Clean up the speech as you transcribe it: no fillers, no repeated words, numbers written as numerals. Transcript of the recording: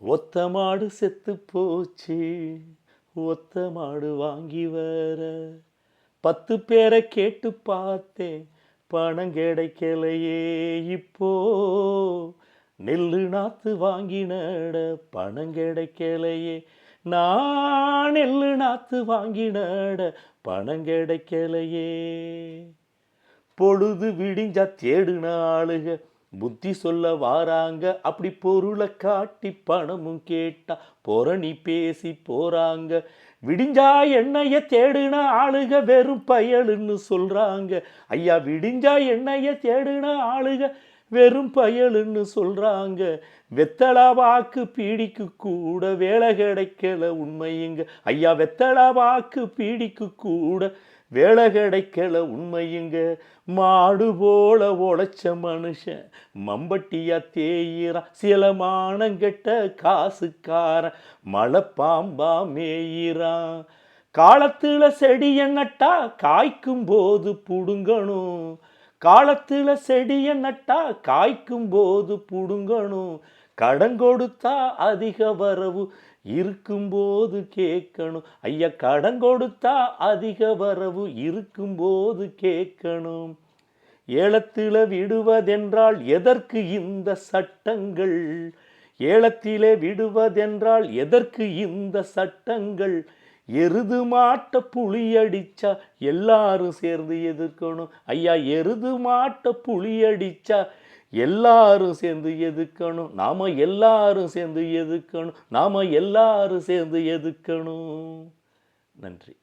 ஒத்த மாடு செத்து போச்சு, ஒத்த மாடு வாங்கி வர 10 பேரை கேட்டு பார்த்தேன், பணம் கிடைக்கலையே இப்போ. நெல்லு நாத்து வாங்கி நட பணம் கிடைக்கலையே, நான் நெல்லு நாத்து வாங்கி நட பணம் கிடைக்கலையே. பொழுது விடிஞ்சா தேடுன ஆளுக புத்தி சொல்ல வாராங்க, அப்படி பொருளை காட்டி பணமும் கேட்டா பொறணி பேசி போறாங்க. விடிஞ்சா எண்ணெய தேடுன ஆளுக வெறும் பயலுன்னு சொல்றாங்க. ஐயா, விடிஞ்சா எண்ணெய தேடுன ஆளுக வெறும் பயலுன்னு சொல்றாங்க. வெத்தலா வாக்கு பீடிக்கு கூட வேலை கிடைக்கல உண்மையுங்க. ஐயா, வெத்தலா வாக்கு பீடிக்கு கூட வேலை கிடைக்கல உண்மையுங்க. மாடு போல உழைச்ச மனுஷன் மம்பட்டியா தேயிறான், சில மானங்கெட்ட காசுக்காரன் மலை பாம்பா மேயிறான். காலத்துல செடிய நட்டா காய்க்கும் போது புடுங்கணும், காலத்துல செடிய நட்டா காய்க்கும் போது புடுங்கணும். கடன் கொடுத்தா அதிக வரவு இருக்கும்போது கேட்கணும். ஐயா, கடன் கொடுத்தா அதிக வரவு இருக்கும்போது கேட்கணும். ஏலத்தில விடுவதென்றால் எதற்கு இந்த சட்டங்கள்? ஏலத்திலே விடுவதென்றால் எதற்கு இந்த சட்டங்கள்? எருது மாட்ட புலி அடிச்சா எல்லாரும் சேர்ந்து எதிர்க்கணும். ஐயா, எருது மாட்ட புலி அடிச்சா எல்லாரும் சேர்ந்து எதுக்கணும். நாம எல்லாரும் சேர்ந்து எதுக்கணும், நாம எல்லாரும் சேர்ந்து எதுக்கணும். நன்றி.